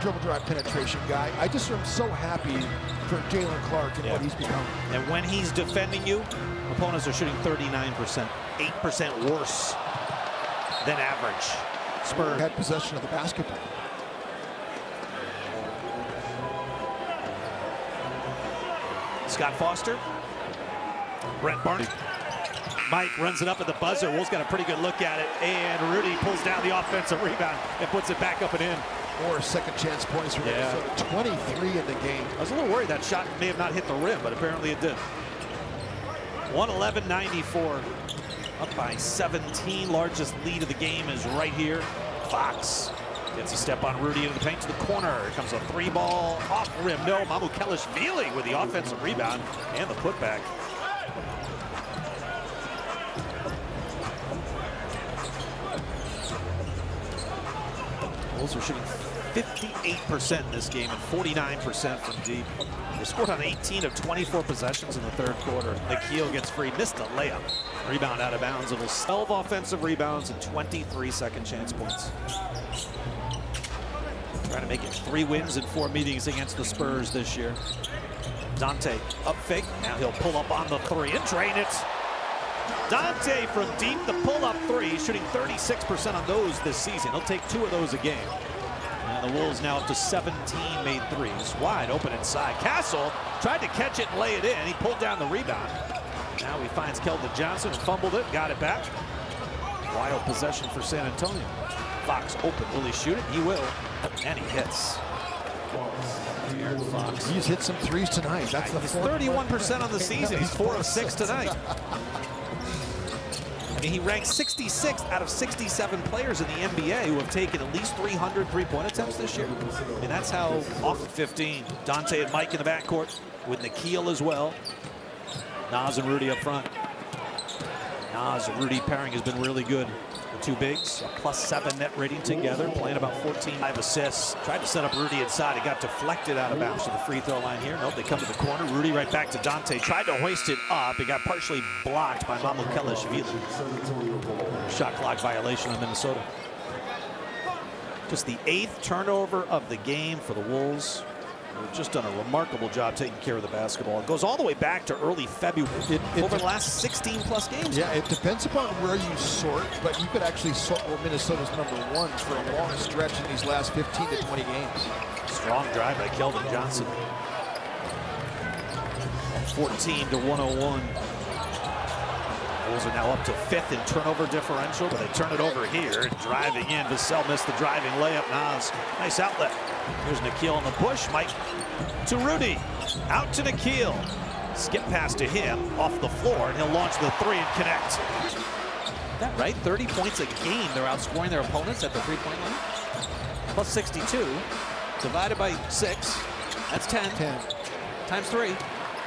dribble drive penetration guy. I just am so happy for Jalen Clark and what he's become. And when he's defending you, opponents are shooting 39%, 8% worse than average. Spurs had possession of the basketball. Scott Foster, Brent Barnes. Mike runs it up at the buzzer. Wolves got a pretty good look at it, and Rudy pulls down the offensive rebound and puts it back up and in. More second chance points for Minnesota. 23 in the game. I was a little worried that shot may have not hit the rim, but apparently it did. 111-94, up by 17. Largest lead of the game is right here. Fox gets a step on Rudy into the paint to the corner. Here comes a three ball off rim. No, Mamukelashvili with the offensive rebound and the putback. Wolves are shooting 58% in this game and 49% from deep. They scored on 18 of 24 possessions in the third quarter. Nikhil gets free, missed a layup. Rebound out of bounds. It was 12 offensive rebounds and 23 second chance points. Trying to make it 3 wins in 4 meetings against the Spurs this year. Dante up fake. Now he'll pull up on the 3 and drain it. Dante from deep, the pull-up 3, shooting 36% on those this season. He'll take 2 of those a game. And the Wolves now up to 17 made threes. Wide open inside. Castle tried to catch it and lay it in. He pulled down the rebound. Now he finds Keldon Johnson and fumbled it, got it back. Wild possession for San Antonio. Fox open, will he shoot it? He will, and he hits. Fox. He's hit some threes tonight. That's the 31% on the season. He's 4 of 6 tonight. I mean, he ranks 66th out of 67 players in the NBA who have taken at least 300 three-point attempts this year. I mean, that's how off of 15. Dante and Mike in the backcourt with Nikhil as well. Nas and Rudy up front. Nas and Rudy pairing has been really good. The 2 bigs, a +7 net rating together, playing about 14 assists. Tried to set up Rudy inside. It got deflected out of bounds to the free throw line here. Nope, they come to the corner. Rudy right back to Dante. Tried to hoist it up. It got partially blocked by Mamukelashvili. Shot clock violation on Minnesota. Just the 8th turnover of the game for the Wolves. They've just done a remarkable job taking care of the basketball. It goes all the way back to early February over the last 16+ games. Yeah, it depends upon where you sort, but you could actually sort where Minnesota's #1 for a long stretch in these last 15 to 20 games. Strong drive by Keldon Johnson. 14 to 101. Wolves are now up to 5th in turnover differential, but they turn it over here. Driving in, Vassell missed the driving layup. Nas, nice outlet. Here's Nikhil on the push. Mike to Rudy. Out to Nikhil. Skip pass to him off the floor, and he'll launch the 3 and connect. Is that right? 30 points a game. They're outscoring their opponents at the 3-point line. Plus 62. Divided by 6. That's 10. 10. Times 3.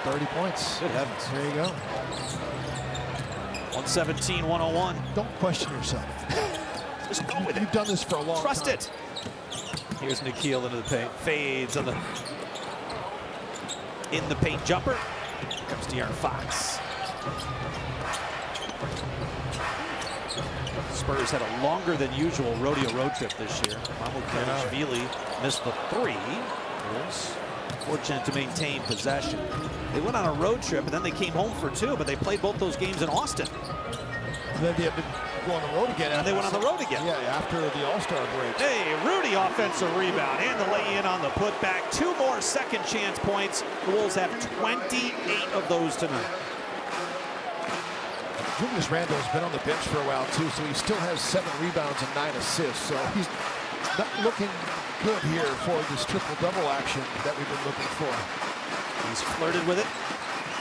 30 points. Good heavens. There you go. 117-101. Don't question yourself. Just go with it. You've done this for a long time. Trust it. Here's Nikhil into the paint. Fades on the in the paint jumper. Here comes De'Aaron Fox. Spurs had a longer than usual rodeo road trip this year. Mamukelashvili missed the 3. Was fortunate to maintain possession. They went on a road trip and then they came home for 2, but they played both those games in Austin. And then they had to go on the road again. And they went on the road again. Yeah, after the All-Star break. Hey, Rudy offensive rebound and the lay-in on the putback. 2 more second chance points. The Wolves have 28 of those tonight. Julius Randle's been on the bench for a while too, so he still has 7 rebounds and 9 assists. So he's not looking good here for this triple-double action that we've been looking for. He's flirted with it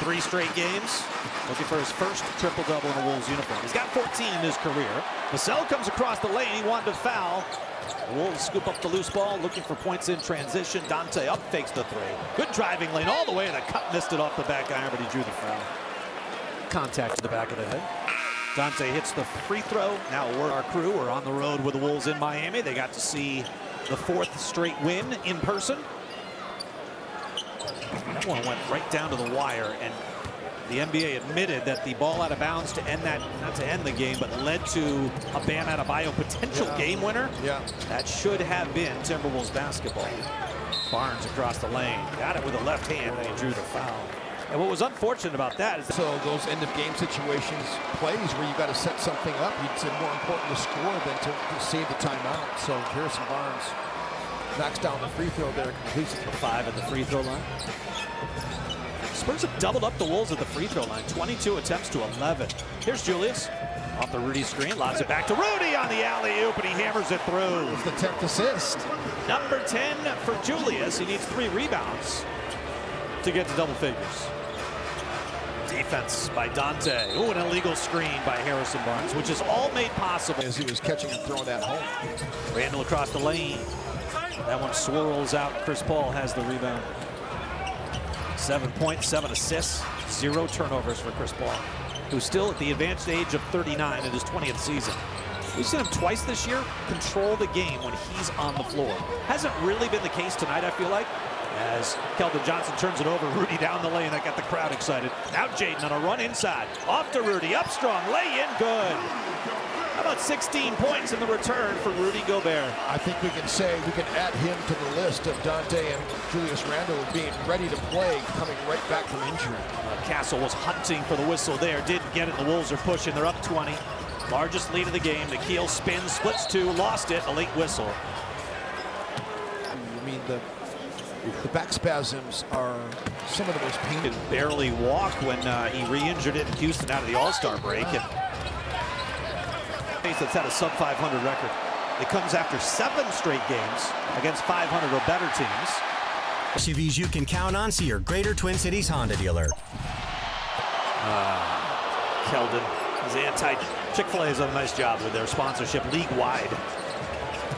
3 straight games. Looking for his first triple-double in a Wolves uniform. He's got 14 in his career. Vassell comes across the lane. He wanted to foul. The Wolves scoop up the loose ball, looking for points in transition. Dante up fakes the 3. Good driving lane all the way. The cut missed it off the back iron, but he drew the foul. Contact to the back of the head. Dante hits the free throw. Now our crew are on the road with the Wolves in Miami. They got to see the 4th straight win in person. That one went right down to the wire, and The NBA admitted that the ball out of bounds to end that, not to end the game, but led to a Bam Adebayo potential game winner. Yeah. That should have been Timberwolves basketball. Barnes across the lane, got it with a left hand, and he drew the foul. And what was unfortunate about that is so those end of game situations, plays where you got to set something up, it's more important to score than to save the timeout. So Harrison Barnes knocks down the free throw there, completes it for 5 at the free throw line. Spurs have doubled up the Wolves at the free throw line, 22 attempts to 11. Here's Julius off the Rudy screen, lobs it back to Rudy on the alley-oop, and he hammers it through. It's the 10th assist. Number 10 for Julius. He needs 3 rebounds to get to double figures. Defense by Dante. Ooh, an illegal screen by Harrison Barnes, which is all made possible As he was catching and throwing that home. Randall across the lane. That one swirls out. Chris Paul has the rebound. 7 points, 7 assists, 0 turnovers for Chris Paul, who's still at the advanced age of 39 in his 20th season. We've seen him twice this year control the game when he's on the floor. Hasn't really been the case tonight, I feel like, as Keldon Johnson turns it over. Rudy down the lane. That got the crowd excited. Now Jaden on a run inside. Off to Rudy. Up strong. Lay in. Good. How about 16 points in the return for Rudy Gobert? I think we can say we can add him to the list of Dante and Julius Randle being ready to play, coming right back from injury. Castle was hunting for the whistle there. Didn't get it. The Wolves are pushing. They're up 20. Largest lead of the game. Nikhil spins, splits 2, lost it. A late whistle. I mean, the back spasms are some of the most painful. Could barely walk when he re-injured it in Houston out of the All-Star break. And that's had a sub-500 record. It comes after 7 straight games against 500 or better teams. SUVs you can count on, see your Greater Twin Cities Honda dealer. Keldon is Chick-fil-A has done a nice job with their sponsorship league-wide.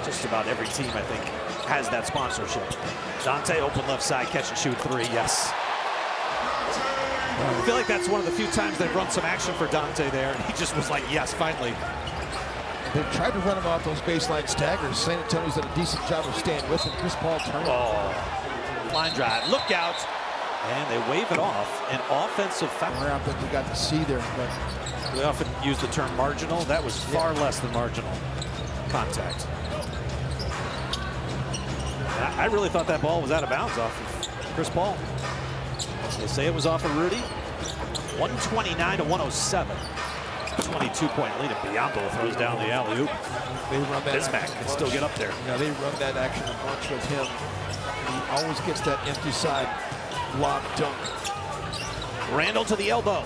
Just about every team, I think, has that sponsorship. Dante open left side, catch and shoot 3, yes. I feel like that's one of the few times they've run some action for Dante there, and he just was like, yes, finally. They've tried to run him off those baseline staggers. San Antonio's done a decent job of staying with him. Chris Paul turned. Oh, line drive, look out. And they wave it off. An offensive foul. That we got to see there, but we often use the term marginal. That was far less than marginal contact. I really thought that ball was out of bounds off of Chris Paul. They say it was off of Rudy. 129 to 107. 22-point lead. And Biyombo throws down the alley-oop. They run that. Bismack can still get up there. Yeah, they run that action a bunch with him. He always gets that empty side lob dunk. Randall to the elbow.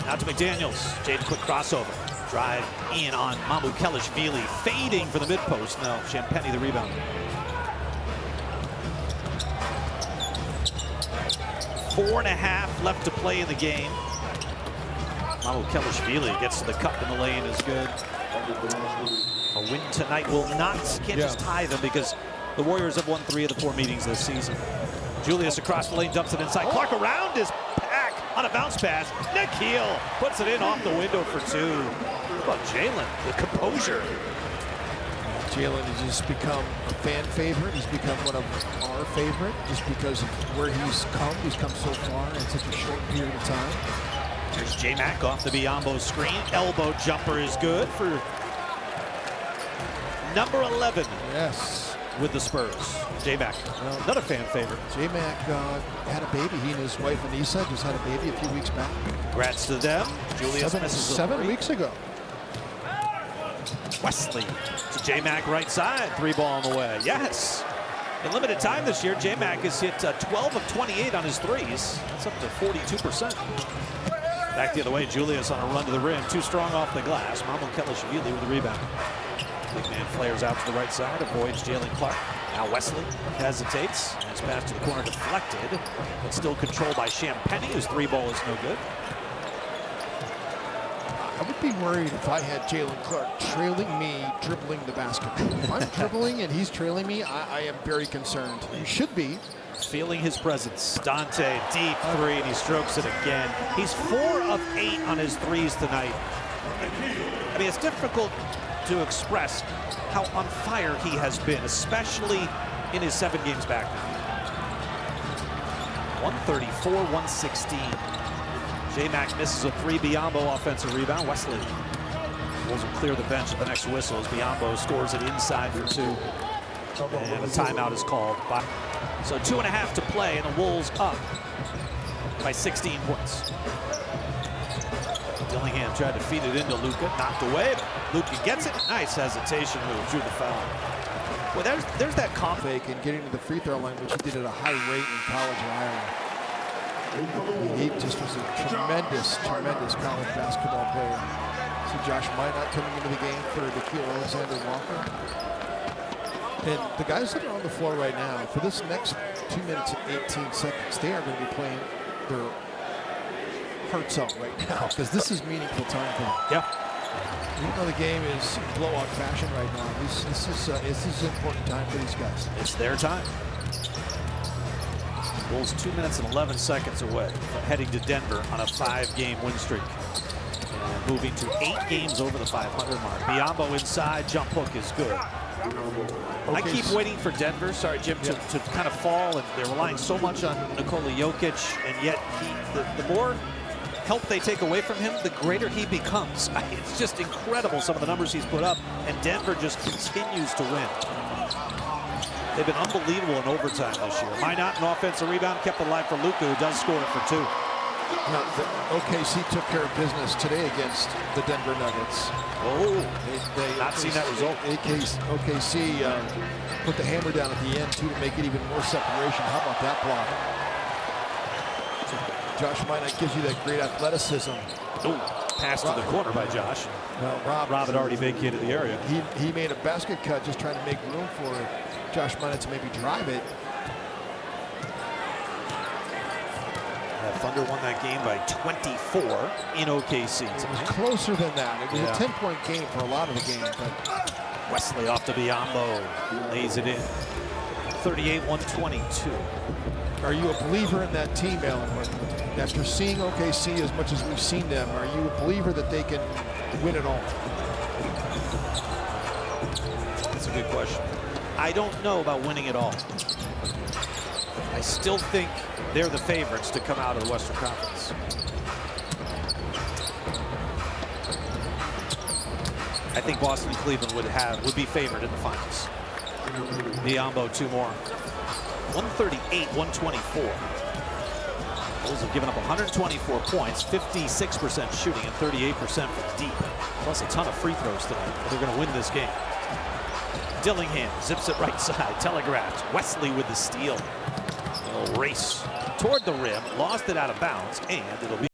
Out to McDaniels. Jaden quick crossover. Drive in on Mamukelashvili. Fading for the mid-post. No, Champagnie the rebound. 4.5 left to play in the game. Mamukelashvili gets to the cup and the lane is good. A win tonight will not, can't just tie them because the Warriors have won 3 of the 4 meetings this season. Julius across the lane, dumps it inside. Clark around his pack on a bounce pass. Nikhil puts it in off the window for 2. How about Jalen, the composure. Jalen has just become a fan favorite. He's become one of our favorite just because of where he's come. He's come so far in such a short period of time. Here's J-Mac off the Biyombo screen. Elbow jumper is good for number 11. Yes. With the Spurs. J-Mac, another fan favorite. J-Mac had a baby. He and his wife Anissa just had a baby a few weeks back. Congrats to them. Julius misses seven weeks ago. Wesley to J-Mac right side. 3 ball on the way. Yes. In limited time this year, J-Mac has hit 12 of 28 on his threes. That's up to 42%. Back the other way, Julius on a run to the rim. Too strong off the glass. Mamukelashvili with the rebound. Big man flares out to the right side, avoids Jalen Clark. Now Wesley hesitates. Nice pass to the corner, deflected, but still controlled by Champagnie, whose 3 ball is no good. I would be worried if I had Jalen Clark trailing me, dribbling the basketball. If I'm dribbling and he's trailing me, I am very concerned. You should be. Feeling his presence. Dante, deep 3, and he strokes it again. He's 4 of 8 on his threes tonight. I mean, it's difficult to express how on fire he has been, especially in his 7 games back now. 134, 116. J-Mac misses a three. Biyombo offensive rebound. Wesley Wolves will clear the bench at the next whistle as Biyombo scores it inside for two. And a timeout is called. So 2.5 to play, and the Wolves up by 16 points. Dillingham tried to feed it into Luka, knocked away, but Luka gets it. Nice hesitation move, drew the foul. Well, there's that comp. Fake and getting to the free throw line, which he did at a high rate in college in Ireland. He just was a tremendous college basketball player. See Josh Minot coming into the game for Nickeil Alexander-Walker. And the guys that are on the floor right now, for this next 2 minutes and 18 seconds, they are going to be playing their hearts out right now because this is meaningful time for them. Yeah. Even though the game is blowout fashion right now, this is an important time for these guys. It's their time. Wolves 2 minutes and 11 seconds away from heading to Denver on a 5-game win streak. And moving to 8 games over the 500 mark. Biyombo inside, jump hook is good. Okay. I keep waiting for Denver, sorry Jim, to kind of fall, and they're relying so much on Nikola Jokic, and yet the more help they take away from him, the greater he becomes. It's just incredible some of the numbers he's put up, and Denver just continues to win. They've been unbelievable in overtime this year. Minot, an offensive rebound, kept it alive for Luka, who does score it for 2. Now, OKC took care of business today against the Denver Nuggets. Oh, they not seen that result. OKC put the hammer down at the end, too, to make it even more separation. How about that block? Josh Minot gives you that great athleticism. Ooh, pass to the corner by Josh. Well, Rob had already vacated the area. He made a basket cut, just trying to make room for Josh Minot to maybe drive it. Thunder won that game by 24 in OKC. It was closer than that. It was a 10-point game for a lot of the game. But Wesley off to Biyombo, lays it in. 38-122. Are you a believer in that team, Alan? After seeing OKC as much as we've seen them, are you a believer that they can win it all? That's a good question. I don't know about winning it all. I still think they're the favorites to come out of the Western Conference. I think Boston and Cleveland would be favored in the finals. Biyombo 2 more. 138-124. Bulls have given up 124 points, 56% shooting and 38% from deep. Plus a ton of free throws tonight. They're going to win this game. Dillingham zips it right side, telegraphed. Wesley with the steal. A little race toward the rim, lost it out of bounds, and it'll be